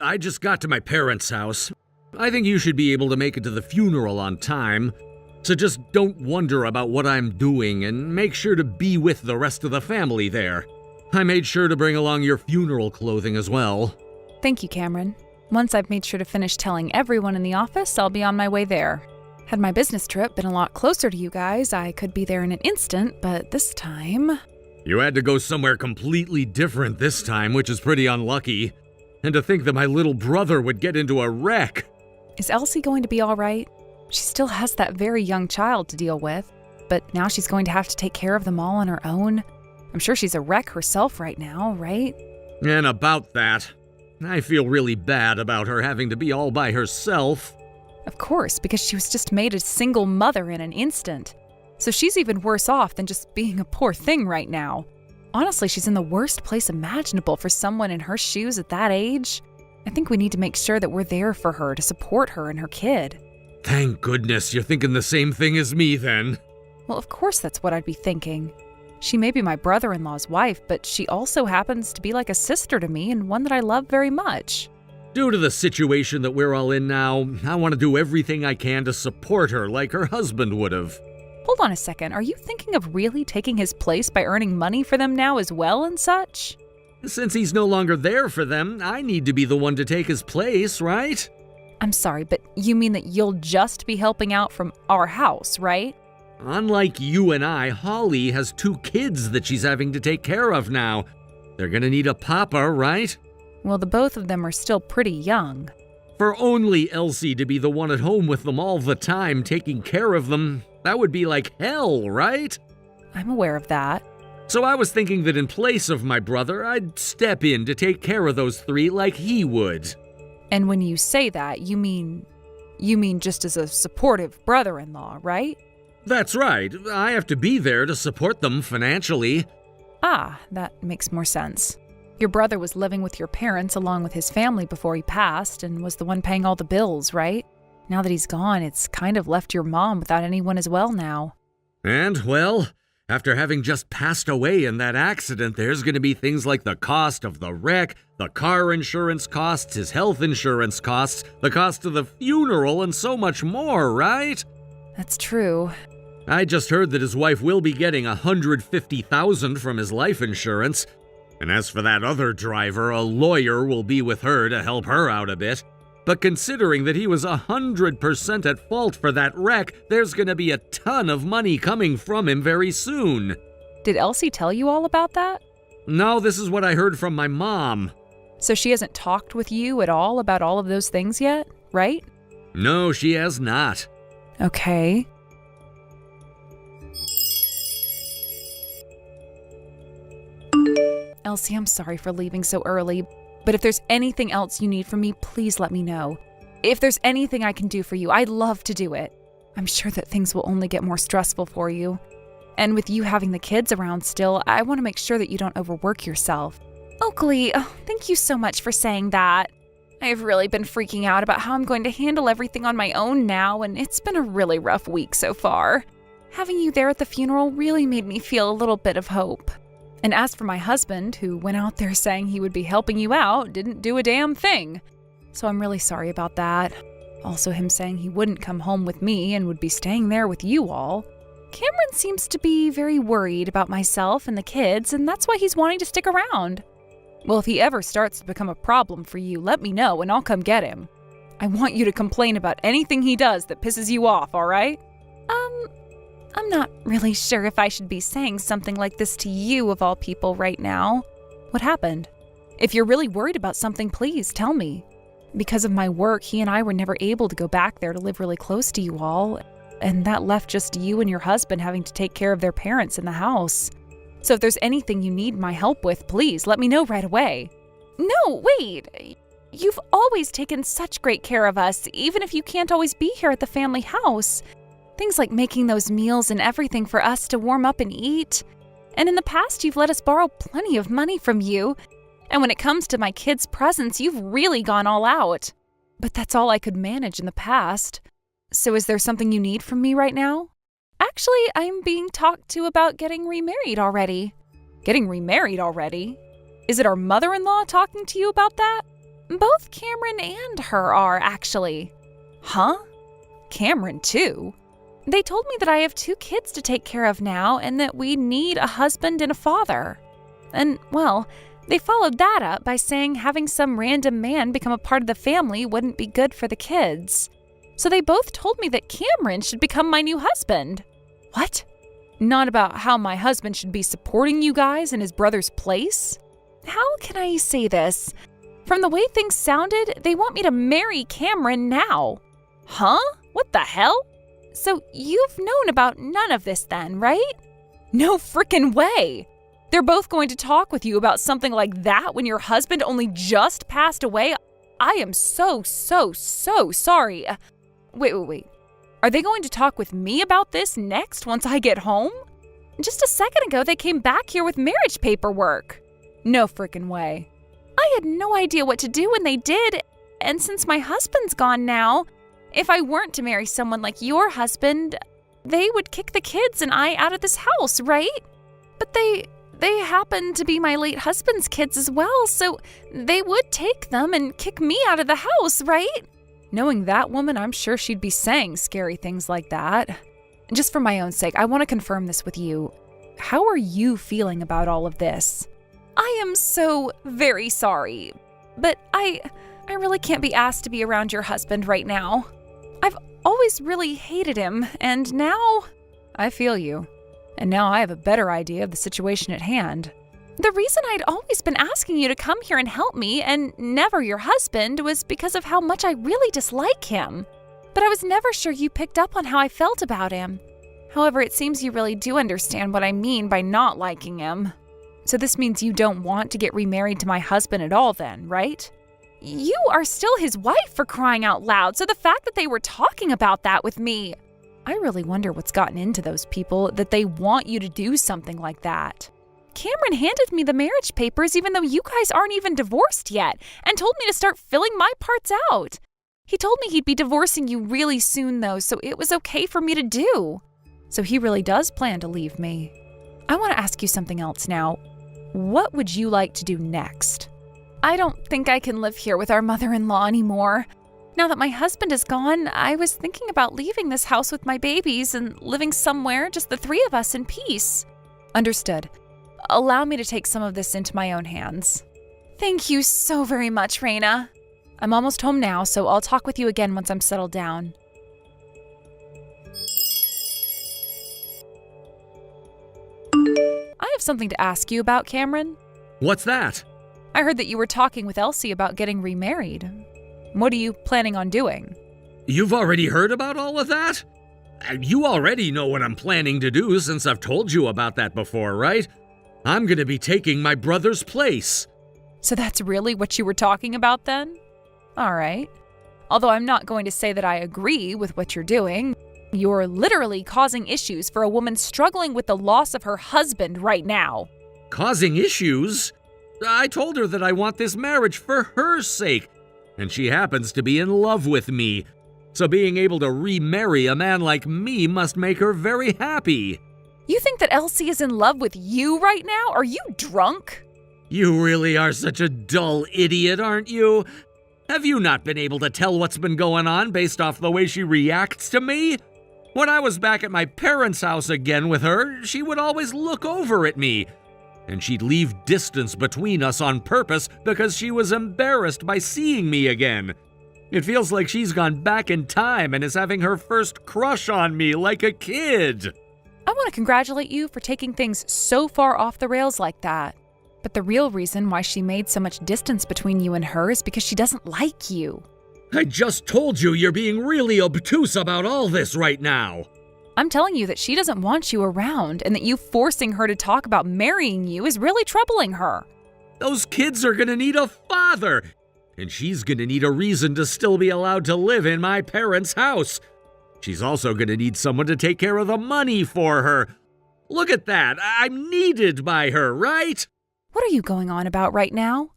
I just got to my parents' house. I think you should be able to make it to the funeral on time. So just don't wonder about what I'm doing and make sure to be with the rest of the family there. I made sure to bring along your funeral clothing as well. Thank you, Cameron. Once I've made sure to finish telling everyone in the office, I'll be on my way there. Had my business trip been a lot closer to you guys, I could be there in an instant, but this time... You had to go somewhere completely different this time, which is pretty unlucky. And to think that my little brother would get into a wreck. Is Elsie going to be all right? She still has that very young child to deal with, but now she's going to have to take care of them all on her own. I'm sure she's a wreck herself right now, right? And about that, I feel really bad about her having to be all by herself. Of course, because she was just made a single mother in an instant. So she's even worse off than just being a poor thing right now. Honestly, she's in the worst place imaginable for someone in her shoes at that age. I think we need to make sure that we're there for her to support her and her kid. Thank goodness you're thinking the same thing as me then. Well, of course that's what I'd be thinking. She may be my brother-in-law's wife, but she also happens to be like a sister to me and one that I love very much. Due to the situation that we're all in now, I want to do everything I can to support her like her husband would have. Hold on a second, are you thinking of really taking his place by earning money for them now as well and such? Since he's no longer there for them, I need to be the one to take his place, right? I'm sorry, but you mean that you'll just be helping out from our house, right? Unlike you and I, Holly has 2 kids that she's having to take care of now. They're gonna need a papa, right? Well, the both of them are still pretty young. For only Elsie to be the one at home with them all the time, taking care of them, that would be like hell, right? I'm aware of that. So I was thinking that in place of my brother, I'd step in to take care of those 3 like he would. And when you say that, you mean just as a supportive brother-in-law, right? That's right. I have to be there to support them financially. Ah, that makes more sense. Your brother was living with your parents along with his family before he passed and was the one paying all the bills, right? Now that he's gone, it's kind of left your mom without anyone as well now. And, well, after having just passed away in that accident, there's going to be things like the cost of the wreck, the car insurance costs, his health insurance costs, the cost of the funeral, and so much more, right? That's true. I just heard that his wife will be getting $150,000 from his life insurance. And as for that other driver, a lawyer will be with her to help her out a bit. But considering that he was 100% at fault for that wreck, there's gonna be a ton of money coming from him very soon. Did Elsie tell you all about that? No, this is what I heard from my mom. So she hasn't talked with you at all about all of those things yet, right? No, she has not. Okay. Elsie, I'm sorry for leaving so early, but if there's anything else you need from me, please let me know. If there's anything I can do for you, I'd love to do it. I'm sure that things will only get more stressful for you. And with you having the kids around still, I want to make sure that you don't overwork yourself. Oakley, thank you so much for saying that. I've really been freaking out about how I'm going to handle everything on my own now, and it's been a really rough week so far. Having you there at the funeral really made me feel a little bit of hope. And as for my husband, who went out there saying he would be helping you out, didn't do a damn thing. So I'm really sorry about that. Also him saying he wouldn't come home with me and would be staying there with you all. Cameron seems to be very worried about myself and the kids, and that's why he's wanting to stick around. Well, if he ever starts to become a problem for you, let me know and I'll come get him. I want you to complain about anything he does that pisses you off, all right? I'm not really sure if I should be saying something like this to you of all people right now. What happened? If you're really worried about something, please tell me. Because of my work, he and I were never able to go back there to live really close to you all, and that left just you and your husband having to take care of their parents in the house. So if there's anything you need my help with, please let me know right away. No, wait! You've always taken such great care of us, even if you can't always be here at the family house. Things like making those meals and everything for us to warm up and eat. And in the past, you've let us borrow plenty of money from you. And when it comes to my kids' presents, you've really gone all out. But that's all I could manage in the past. So is there something you need from me right now? Actually, I'm being talked to about getting remarried already. Getting remarried already? Is it our mother-in-law talking to you about that? Both Cameron and her are, actually. Huh? Cameron, too? They told me that I have 2 kids to take care of now and that we need a husband and a father. And, well, they followed that up by saying having some random man become a part of the family wouldn't be good for the kids. So they both told me that Cameron should become my new husband. What? Not about how my husband should be supporting you guys in his brother's place? How can I say this? From the way things sounded, they want me to marry Cameron now. Huh? What the hell? So you've known about none of this then, right? No frickin' way! They're both going to talk with you about something like that when your husband only just passed away? I am so sorry. Wait. Are they going to talk with me about this next once I get home? Just a second ago, they came back here with marriage paperwork. No frickin' way. I had no idea what to do when they did, and since my husband's gone now, if I weren't to marry someone like your husband, they would kick the kids and I out of this house, right? But they happen to be my late husband's kids as well, so they would take them and kick me out of the house, right? Knowing that woman, I'm sure she'd be saying scary things like that. And just for my own sake, I want to confirm this with you. How are you feeling about all of this? I am so very sorry, but I really can't be asked to be around your husband right now. I've always really hated him, and now I feel you. And now I have a better idea of the situation at hand. The reason I'd always been asking you to come here and help me, and never your husband, was because of how much I really dislike him. But I was never sure you picked up on how I felt about him. However, it seems you really do understand what I mean by not liking him. So this means you don't want to get remarried to my husband at all then, right? You are still his wife, for crying out loud, so the fact that they were talking about that with me, I really wonder what's gotten into those people that they want you to do something like that. Cameron handed me the marriage papers even though you guys aren't even divorced yet, and told me to start filling my parts out. He told me he'd be divorcing you really soon though, so it was okay for me to do. So he really does plan to leave me. I want to ask you something else now. What would you like to do next? I don't think I can live here with our mother-in-law anymore. Now that my husband is gone, I was thinking about leaving this house with my babies and living somewhere, just the 3 of us in peace. Understood. Allow me to take some of this into my own hands. Thank you so very much, Raina. I'm almost home now, so I'll talk with you again once I'm settled down. I have something to ask you about, Cameron. What's that? I heard that you were talking with Elsie about getting remarried. What are you planning on doing? You've already heard about all of that? You already know what I'm planning to do since I've told you about that before, right? I'm gonna be taking my brother's place. So that's really what you were talking about then? All right. Although I'm not going to say that I agree with what you're doing. You're literally causing issues for a woman struggling with the loss of her husband right now. Causing issues? I told her that I want this marriage for her sake, and she happens to be in love with me. So being able to remarry a man like me must make her very happy. You think that Elsie is in love with you right now? Are you drunk? You really are such a dull idiot, aren't you? Have you not been able to tell what's been going on based off the way she reacts to me? When I was back at my parents' house again with her, she would always look over at me. And she'd leave distance between us on purpose because she was embarrassed by seeing me again. It feels like she's gone back in time and is having her first crush on me like a kid. I want to congratulate you for taking things so far off the rails like that. But the real reason why she made so much distance between you and her is because she doesn't like you. I just told you you're being really obtuse about all this right now. I'm telling you that she doesn't want you around and that you forcing her to talk about marrying you is really troubling her. Those kids are gonna need a father, and she's gonna need a reason to still be allowed to live in my parents' house. She's also gonna need someone to take care of the money for her. Look at that, I'm needed by her, right? What are you going on about right now?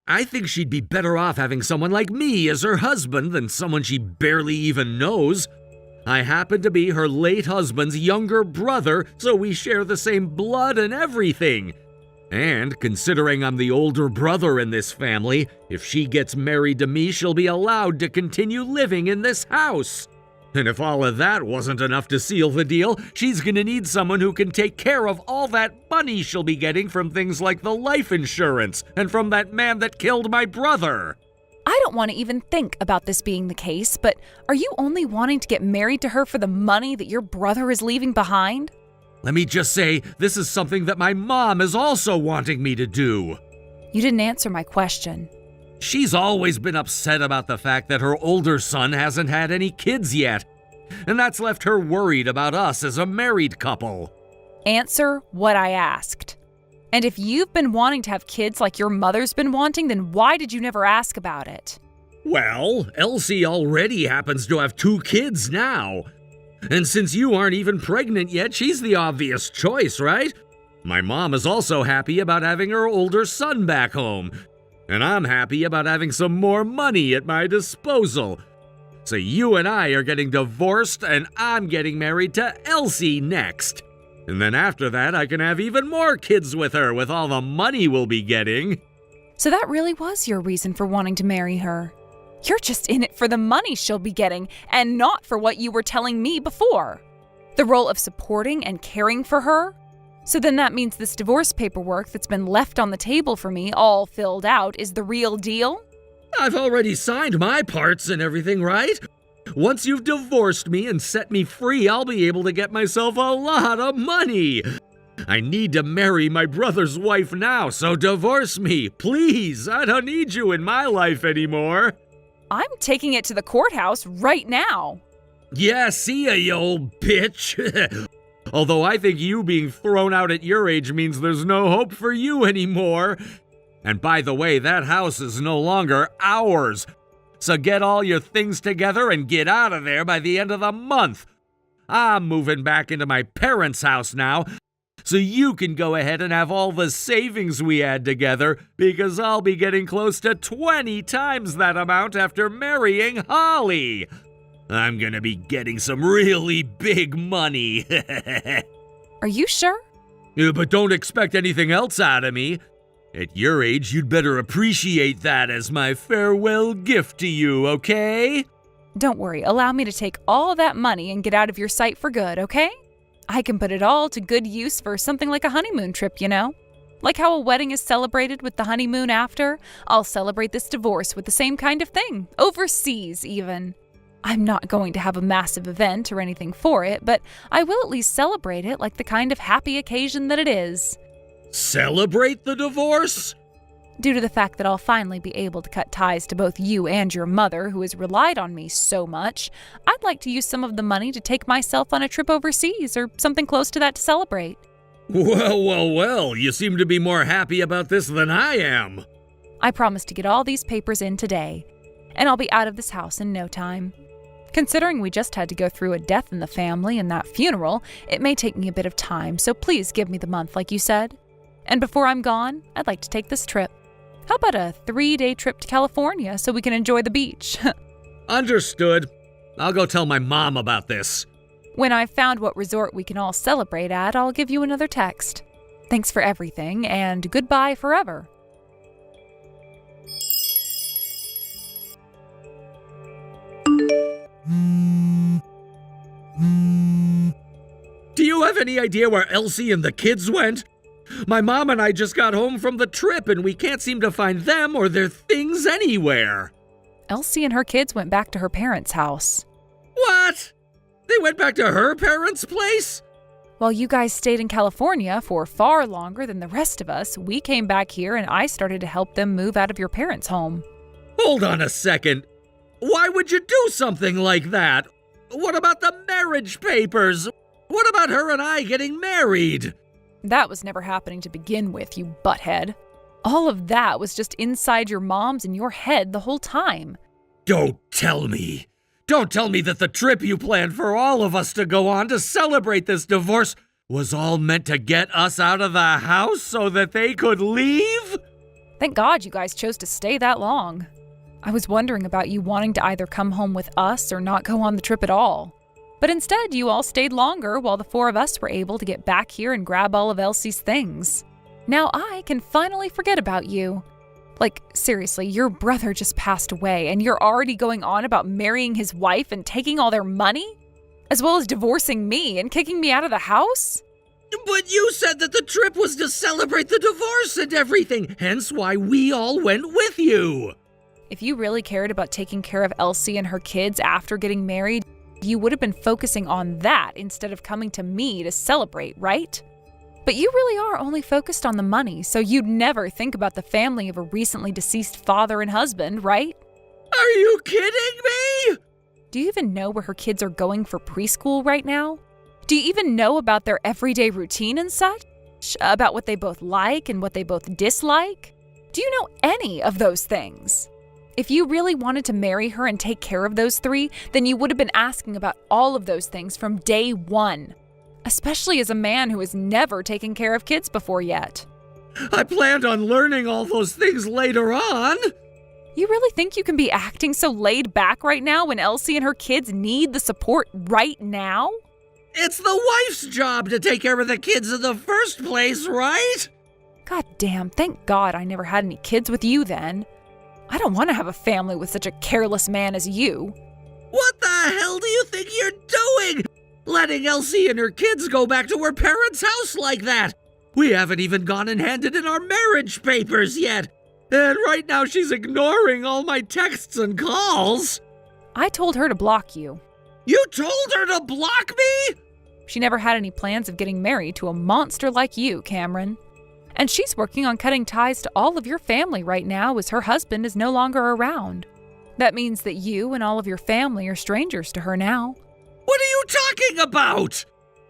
I think she'd be better off having someone like me as her husband than someone she barely even knows. I happen to be her late husband's younger brother, so we share the same blood and everything. And considering I'm the older brother in this family, if she gets married to me, she'll be allowed to continue living in this house. And if all of that wasn't enough to seal the deal, she's gonna need someone who can take care of all that money she'll be getting from things like the life insurance and from that man that killed my brother. I don't want to even think about this being the case, but are you only wanting to get married to her for the money that your brother is leaving behind? Let me just say, this is something that my mom is also wanting me to do. You didn't answer my question. She's always been upset about the fact that her older son hasn't had any kids yet, and that's left her worried about us as a married couple. Answer what I asked. And if you've been wanting to have kids like your mother's been wanting, then why did you never ask about it? Well, Elsie already happens to have 2 kids now. And since you aren't even pregnant yet, she's the obvious choice, right? My mom is also happy about having her older son back home. And I'm happy about having some more money at my disposal. So you and I are getting divorced, and I'm getting married to Elsie next. And then after that, I can have even more kids with her with all the money we'll be getting. So that really was your reason for wanting to marry her. You're just in it for the money she'll be getting and not for what you were telling me before. The role of supporting and caring for her? So then that means this divorce paperwork that's been left on the table for me, all filled out, is the real deal? I've already signed my parts and everything, right? Once you've divorced me and set me free, I'll be able to get myself a lot of money. I need to marry my brother's wife now, so divorce me, please. I don't need you in my life anymore. I'm taking it to the courthouse right now. Yeah, see ya, you old bitch. Although I think you being thrown out at your age means there's no hope for you anymore. And by the way, that house is no longer ours. So get all your things together and get out of there by the end of the month. I'm moving back into my parents' house now, so you can go ahead and have all the savings we had together, because I'll be getting close to 20 times that amount after marrying Holly. I'm gonna be getting some really big money. Are you sure? But don't expect anything else out of me. At your age, you'd better appreciate that as my farewell gift to you, okay? Don't worry, allow me to take all that money and get out of your sight for good, okay? I can put it all to good use for something like a honeymoon trip, you know? Like how a wedding is celebrated with the honeymoon after, I'll celebrate this divorce with the same kind of thing, overseas even. I'm not going to have a massive event or anything for it, but I will at least celebrate it like the kind of happy occasion that it is. Celebrate the divorce? Due to the fact that I'll finally be able to cut ties to both you and your mother, who has relied on me so much, I'd like to use some of the money to take myself on a trip overseas or something close to that to celebrate. Well, you seem to be more happy about this than I am. I promise to get all these papers in today, and I'll be out of this house in no time. Considering we just had to go through a death in the family and that funeral, it may take me a bit of time, so please give me the month like you said. And before I'm gone, I'd like to take this trip. How about a 3-day trip to California so we can enjoy the beach? Understood. I'll go tell my mom about this. When I've found what resort we can all celebrate at, I'll give you another text. Thanks for everything, and goodbye forever. Do you have any idea where Elsie and the kids went? My mom and I just got home from the trip and we can't seem to find them or their things anywhere. Elsie and her kids went back to her parents' house. What? They went back to her parents' place? While you guys stayed in California for far longer than the rest of us, we came back here and I started to help them move out of your parents' home. Hold on a second. Why would you do something like that? What about the marriage papers? What about her and I getting married? That was never happening to begin with, you butthead. All of that was just inside your mom's and your head the whole time. Don't tell me. Don't tell me that the trip you planned for all of us to go on to celebrate this divorce was all meant to get us out of the house so that they could leave? Thank God you guys chose to stay that long. I was wondering about you wanting to either come home with us or not go on the trip at all. But instead, you all stayed longer while the 4 of us were able to get back here and grab all of Elsie's things. Now I can finally forget about you. Like, seriously, your brother just passed away and you're already going on about marrying his wife and taking all their money? As well as divorcing me and kicking me out of the house? But you said that the trip was to celebrate the divorce and everything, hence why we all went with you. If you really cared about taking care of Elsie and her kids after getting married, you would have been focusing on that instead of coming to me to celebrate, right? But you really are only focused on the money, so you'd never think about the family of a recently deceased father and husband, right? Are you kidding me? Do you even know where her kids are going for preschool right now? Do you even know about their everyday routine and such? About what they both like and what they both dislike? Do you know any of those things? If you really wanted to marry her and take care of those three, then you would have been asking about all of those things from day one. Especially as a man who has never taken care of kids before yet. I planned on learning all those things later on. You really think you can be acting so laid back right now when Elsie and her kids need the support right now? It's the wife's job to take care of the kids in the first place, right? God damn, thank God I never had any kids with you then. I don't want to have a family with such a careless man as you. What the hell do you think you're doing? Letting Elsie and her kids go back to her parents' house like that? We haven't even gone and handed in our marriage papers yet. And right now she's ignoring all my texts and calls. I told her to block you. You told her to block me? She never had any plans of getting married to a monster like you, Cameron. And she's working on cutting ties to all of your family right now as her husband is no longer around. That means that you and all of your family are strangers to her now. What are you talking about?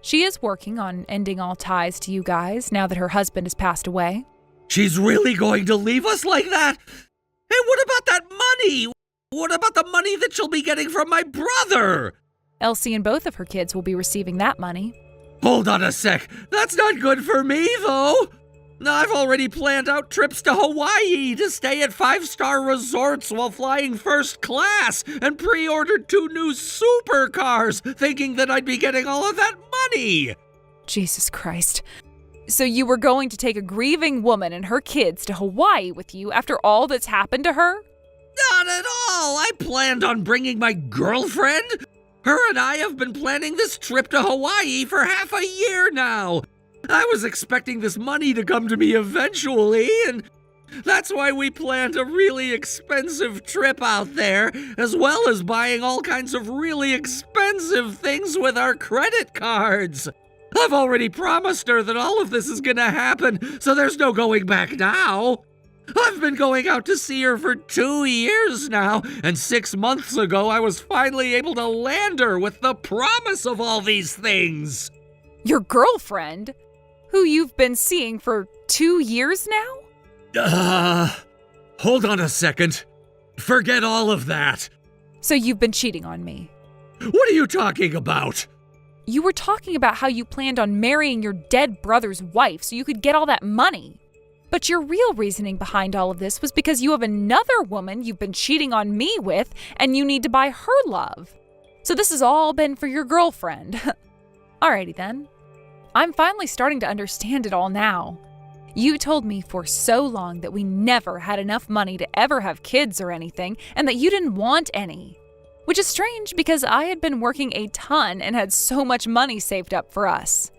She is working on ending all ties to you guys now that her husband has passed away. She's really going to leave us like that? Hey, what about that money? What about the money that she'll be getting from my brother? Elsie and both of her kids will be receiving that money. Hold on a sec. That's not good for me, though. I've already planned out trips to Hawaii to stay at 5-star resorts while flying first class and pre-ordered 2 new supercars, thinking that I'd be getting all of that money. Jesus Christ. So you were going to take a grieving woman and her kids to Hawaii with you after all that's happened to her? Not at all. I planned on bringing my girlfriend. Her and I have been planning this trip to Hawaii for half a year now. I was expecting this money to come to me eventually, and that's why we planned a really expensive trip out there, as well as buying all kinds of really expensive things with our credit cards. I've already promised her that all of this is gonna happen, so there's no going back now. I've been going out to see her for 2 years now, and 6 months ago I was finally able to land her with the promise of all these things. Your girlfriend? Who you've been seeing for 2 years now? Hold on a second. Forget all of that. So you've been cheating on me. What are you talking about? You were talking about how you planned on marrying your dead brother's wife so you could get all that money. But your real reasoning behind all of this was because you have another woman you've been cheating on me with and you need to buy her love. So this has all been for your girlfriend. Alrighty then. I'm finally starting to understand it all now. You told me for so long that we never had enough money to ever have kids or anything, and that you didn't want any. Which is strange because I had been working a ton and had so much money saved up for us.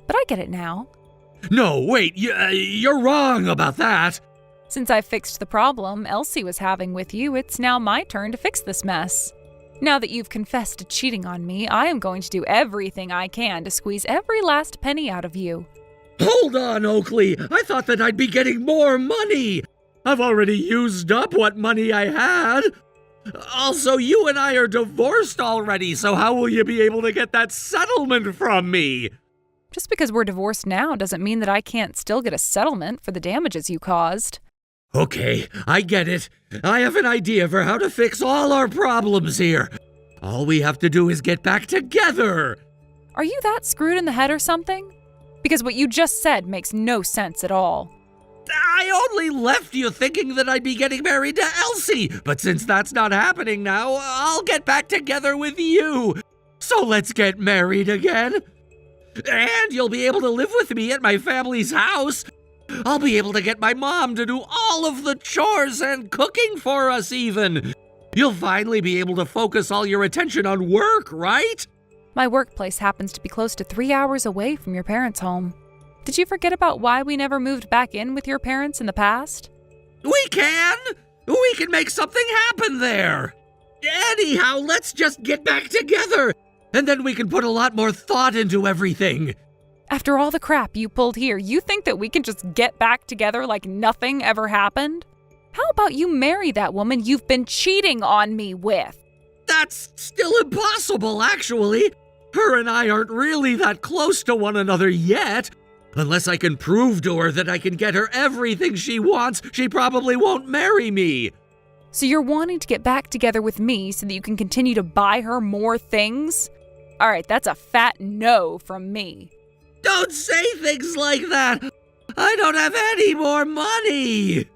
But I get it now. No, wait, you're wrong about that. Since I fixed the problem Elsie was having with you, it's now my turn to fix this mess. Now that you've confessed to cheating on me, I am going to do everything I can to squeeze every last penny out of you. Hold on, Oakley. I thought that I'd be getting more money. I've already used up what money I had. Also, you and I are divorced already, so how will you be able to get that settlement from me? Just because we're divorced now doesn't mean that I can't still get a settlement for the damages you caused. Okay, I get it. I have an idea for how to fix all our problems here. All we have to do is get back together. Are you that screwed in the head or something? Because what you just said makes no sense at all. I only left you thinking that I'd be getting married to Elsie, but since that's not happening now, I'll get back together with you. So let's get married again. And you'll be able to live with me at my family's house. I'll be able to get my mom to do all of the chores and cooking for us even. You'll finally be able to focus all your attention on work, right? My workplace happens to be close to 3 hours away from your parents' home. Did you forget about why we never moved back in with your parents in the past? We can! We can make something happen there! Anyhow, let's just get back together, and then we can put a lot more thought into everything. After all the crap you pulled here, you think that we can just get back together like nothing ever happened? How about you marry that woman you've been cheating on me with? That's still impossible, actually. Her and I aren't really that close to one another yet. Unless I can prove to her that I can get her everything she wants, she probably won't marry me. So you're wanting to get back together with me so that you can continue to buy her more things? All right, that's a fat no from me. Don't say things like that. I don't have any more money.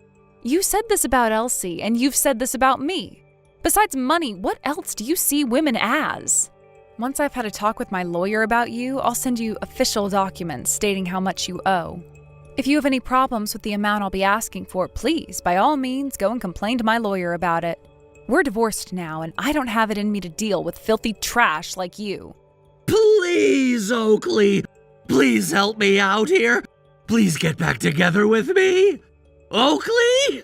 You said this about Elsie, and you've said this about me. Besides money, what else do you see women as? Once I've had a talk with my lawyer about you, I'll send you official documents stating how much you owe. If you have any problems with the amount I'll be asking for, please, by all means, go and complain to my lawyer about it. We're divorced now, and I don't have it in me to deal with filthy trash like you. Please, Oakley. Please help me out here. Please get back together with me. Oakley?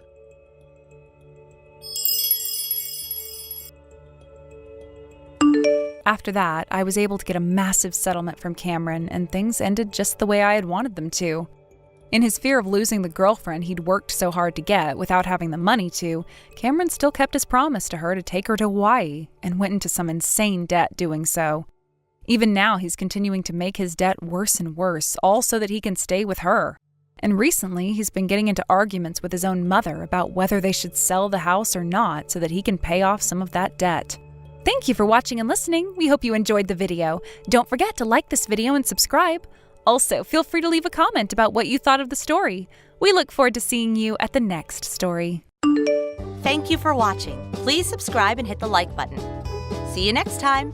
After that, I was able to get a massive settlement from Cameron, and things ended just the way I had wanted them to. In his fear of losing the girlfriend he'd worked so hard to get without having the money to, Cameron still kept his promise to her to take her to Hawaii, and went into some insane debt doing so. Even now, he's continuing to make his debt worse and worse, all so that he can stay with her. And recently, he's been getting into arguments with his own mother about whether they should sell the house or not so that he can pay off some of that debt. Thank you for watching and listening. We hope you enjoyed the video. Don't forget to like this video and subscribe. Also, feel free to leave a comment about what you thought of the story. We look forward to seeing you at the next story. Thank you for watching. Please subscribe and hit the like button. See you next time.